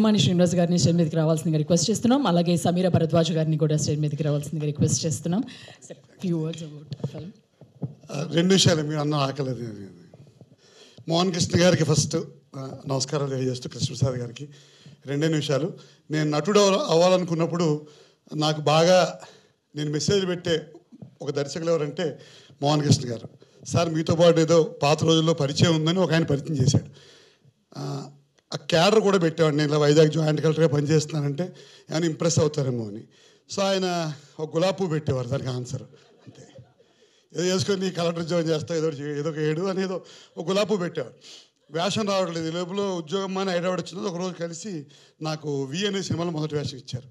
మాని శ్రీనివాస్ గారిని స్టేజ్ మీదకి రావాల్సిందిగా రిక్వెస్ట్ చేస్తున్నాం. అలాగే సమీర భరద్వాజ్ గారిని కూడా స్టేజ్ మీదకి రావాల్సిందిగా రిక్వెస్ట్ చేస్తున్నాం. Few words about film. రెండు విషయాలు మీరు అన్న ఆకలేదు. మోహన్ కృష్ణ గారికి ఫస్ట్ నమస్కారాలు తెలియజేస్తూ కృష్ణప్రసాద్ గారికి రెండే నిమిషాలు. నేను నటుడు అవ్వాలనుకున్నప్పుడు నాకు బాగా నేను మెసేజ్ పెట్టే ఒక దర్శకులు ఎవరంటే మోహన్ కృష్ణ గారు. సార్ మీతో పాటు ఏదో పాత రోజుల్లో పరిచయం ఉందని ఒక ఆయన పరిచయం చేశాడు. ఆ క్యాడర్ కూడా పెట్టేవాడిని. నేను ఇలా వైజాగ్ జాయింట్ కలెక్టర్గా పనిచేస్తున్నానంటే ఏమైనా ఇంప్రెస్ అవుతారేమో అని. సో ఆయన ఒక గులాబీ పువ్వు పెట్టేవారు దానికి ఆన్సర్. అంతే, ఏదో వేసుకొని కలెక్టర్ జాయిన్ చేస్తా ఏదో ఒక ఏడు అని ఏదో ఒక గులాబీ పువ్వు పెట్టేవారు. వేషం రావట్లేదు. ఈ లోపల ఉద్యోగం అని హైదరాబాద్ వచ్చినది. ఒకరోజు కలిసి నాకు వి అనే సినిమాలో మొదటి వేషం ఇచ్చారు.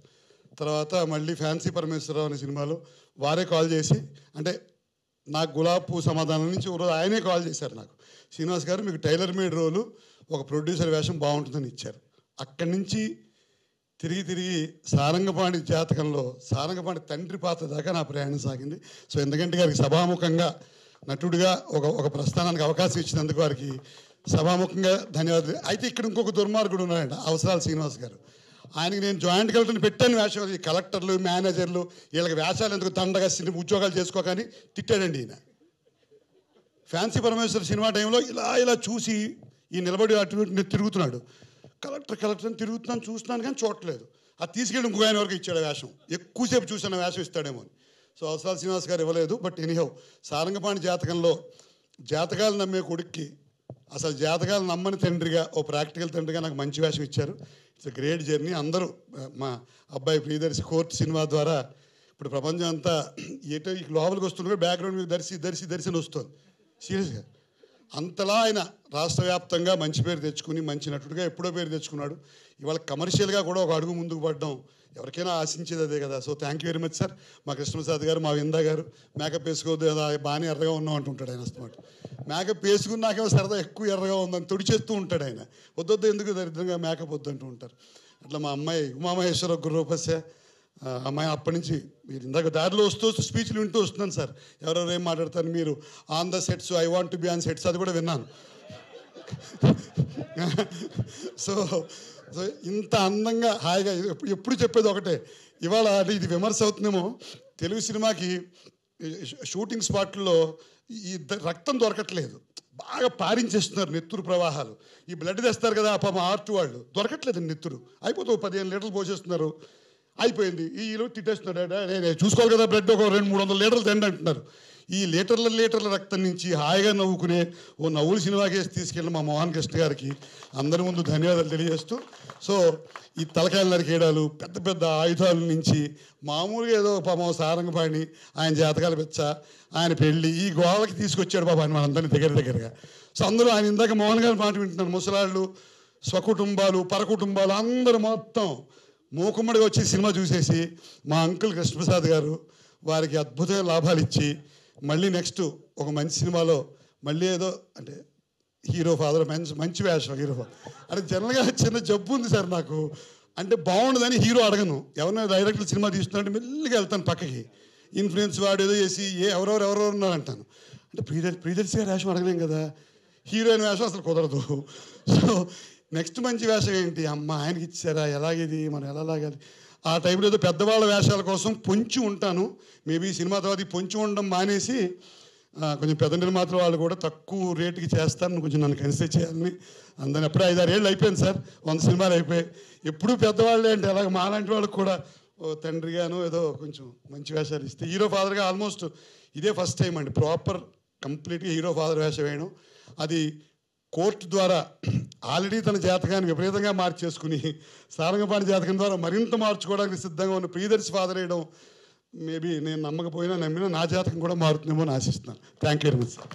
తర్వాత మళ్ళీ ఫ్యాన్సీ పరమేశ్వరరావు అనే సినిమాలో వారే కాల్ చేసి, అంటే నాకు గులాబీ పువ్వు సమాధానం నుంచి ఒకరోజు ఆయనే కాల్ చేశారు నాకు, శ్రీనివాస్ గారు మీకు టైలర్ మేడ్ రోలు ఒక ప్రొడ్యూసర్ వేషం బాగుంటుందని ఇచ్చారు. అక్కడి నుంచి తిరిగి సారంగపాణి జాతకంలో సారంగపాణి తండ్రి పాత్ర దాకా నా ప్రయాణం సాగింది. సో ఎందుకంటే గారికి సభాముఖంగా నటుడిగా ఒక ప్రస్థానానికి అవకాశం ఇచ్చినందుకు వారికి సభాముఖంగా ధన్యవాదాలు. అయితే ఇక్కడ ఇంకొక దుర్మార్గుడు ఉన్నాడంట, అవసరాలు శ్రీనివాస్ గారు. ఆయనకి నేను జాయింట్ కలెక్టర్ని పెట్టాను వేషం. ఈ కలెక్టర్లు మేనేజర్లు వీళ్ళకి వేషాలు ఎందుకు దండగా ఉద్యోగాలు చేసుకోకని తిట్టాడండి ఈయన. ఫ్యాన్సీ పరమేశ్వర్ సినిమా టైంలో ఇలా చూసి ఈ నిలబడి అటు తిరుగుతున్నాడు. కలెక్టర్ అని తిరుగుతున్నాను చూస్తున్నాను కానీ చూడట్లేదు. అది తీసుకెళ్ళి ఇంకొక ఆయన వరకు ఇచ్చాడు వేషం. ఎక్కువసేపు చూసిన వేషం ఇస్తాడేమో అని. సో అవసరాలు శ్రీనివాస్ గారు ఇవ్వలేదు. బట్ ఎనీహౌ సారంగపాణి జాతకంలో జాతకాలు నమ్మే కొడుక్కి అసలు జాతకాలు నమ్మని తండ్రిగా, ఓ ప్రాక్టికల్ తండ్రిగా నాకు మంచి వేషం ఇచ్చారు. It's great journey. అందరూ మా అబ్బాయి ప్రియదర్శి కోర్ట్ సినిమా ద్వారా ఇప్పుడు ప్రపంచం అంతా ఏటో ఈ లోపలికి వస్తుండే బ్యాక్గ్రౌండ్ మీకు దర్శి అని వస్తుంది. సీరియస్గా అంతలా ఆయన రాష్ట్ర వ్యాప్తంగా మంచి పేరు తెచ్చుకుని మంచి నటుడిగా ఎప్పుడో పేరు తెచ్చుకున్నాడు. ఇవాళ కమర్షియల్గా కూడా ఒక అడుగు ముందుకు పడడం ఎవరికైనా ఆశించేది అదే కదా. So thank you very much sir. మా కృష్ణప్రసాద్ గారు, మా విందా గారు మేకప్ వేసుకోవద్దు బాగానే ఎర్రగా ఉన్నాం అంటుంటాడు ఆయన. అస్తమాట మేకప్ వేసుకుని నాకేమో సరదా ఎక్కువ ఎర్రగా ఉందని తుడిచేస్తూ ఉంటాడు ఆయన. వద్దొద్దు ఎందుకు దరిద్రంగా మేకప్ వద్దు అంటూ ఉంటారు. అట్లా మా అమ్మాయి ఉమామహేశ్వర గురురూపస్య అమ్మాయి అప్పటి నుంచి మీరు ఇందాక దారిలో వస్తూ స్పీచ్లు వింటూ వస్తున్నాను సార్. ఎవరెవరు ఏం మాట్లాడతారు మీరు on the sets, I want to be on sets, అది కూడా విన్నాను. సో ఇంత అందంగా హాయిగా ఎప్పుడు చెప్పేది ఒకటే. ఇవాళ అంటే ఇది విమర్శ అవుతుందేమో, తెలుగు సినిమాకి షూటింగ్ స్పాట్లలో ఈ రక్తం దొరకట్లేదు. బాగా పారించేస్తున్నారు నెత్తురు ప్రవాహాలు. ఈ బ్లడ్ తెస్తారు కదా పాపం ఆర్ట్ వాళ్ళు, దొరకట్లేదు నెత్తురు. అయిపోతుంది 15 లీటర్లు పోసేస్తున్నారు, అయిపోయింది. ఈలో తిట్టేస్తున్నాడు, నేను చూసుకోవాలి కదా బ్లడ్ ఒక 200-300 లీటర్లు తిండి అంటున్నారు. ఈ లీటర్ల రక్తం నుంచి హాయిగా నవ్వుకునే ఓ నవ్వులు సినిమాకేసి తీసుకెళ్ళిన మా మోహన్ కృష్ణ గారికి అందరి ముందు ధన్యవాదాలు తెలియజేస్తూ, సో ఈ తలకాయలు నరికేయడాలు పెద్ద ఆయుధాల నుంచి మామూలుగా ఏదో పాపం సారంగపాణి ఆయన జాతకాలు పెచ్చ ఆయన పెళ్ళి ఈ గోవాలకి తీసుకొచ్చాడు పాప ఆయన మనందరినీ దగ్గరగా. సో అందరూ ఆయన ఇందాక మోహన్ గారి మాట వింటున్నారు. ముసలాళ్ళు, స్వకుటుంబాలు, పరకుటుంబాలు అందరూ మొత్తం మూకుమ్మడిగా వచ్చి సినిమా చూసేసి మా అంకుల్ కృష్ణప్రసాద్ గారు వారికి అద్భుతమైన లాభాలు ఇచ్చి మళ్ళీ నెక్స్ట్ ఒక మంచి సినిమాలో మళ్ళీ ఏదో అంటే హీరో ఫాదర్ మంచి వేషం హీరో అంటే జనరల్గా చిన్న జబ్బు ఉంది సార్ నాకు. అంటే బాగుండదని హీరో అడగను. ఎవరైనా డైరెక్టర్ సినిమా తీస్తున్నారంటే మెల్లిగా వెళ్తాను పక్కకి. ఇన్ఫ్లుయెన్స్ వాడు ఏదో చేసి ఎవరెవరు ఉన్నారంటాను. అంటే ప్రియదర్శి గారి వేషం అడగలేం కదా, హీరోయిన్ వేషం అసలు కుదరదు. సో నెక్స్ట్ మంచి వేషం ఏంటి, అమ్మ ఆయనకి ఇచ్చారా, ఎలాగేది మనం ఎలా లాగాలి. ఆ టైంలో ఏదో పెద్దవాళ్ళ వేషాల కోసం పొంచి ఉంటాను. మేబీ సినిమా తర్వాత ఈ పొంచి ఉండడం మానేసి కొంచెం పెద్ద నిర్మాతల వాళ్ళు కూడా తక్కువ రేటుకి చేస్తాను, కొంచెం నన్ను కన్సిడర్ చేయాలని అందరిని. ఎప్పుడూ 5-6 ఏళ్ళు అయిపోయింది సార్, 100 సినిమాలు అయిపోయాయి. ఎప్పుడూ పెద్దవాళ్ళే అంటే అలాగే మాలాంటి వాళ్ళకి కూడా తండ్రిగాను ఏదో కొంచెం మంచి వేషాలు ఇస్తే. హీరో ఫాదర్గా ఆల్మోస్ట్ ఇదే ఫస్ట్ టైం అండి ప్రాపర్ కంప్లీట్గా హీరో ఫాదర్ వేషం వేయడం. అది కోర్టు ద్వారా ఆల్రెడీ తన జాతకాన్ని విపరీతంగా మార్చేసుకుని సారంగపాణి జాతకం ద్వారా మరింత మార్చుకోవడానికి సిద్ధంగా ఉన్న ప్రియదర్శి ఫాదర్ వేయడం మేబీ నేను నమ్మకపోయినా నమ్మినా నా జాతకం కూడా మారుతుందేమో అని ఆశిస్తున్నాను. Thank you very much sir.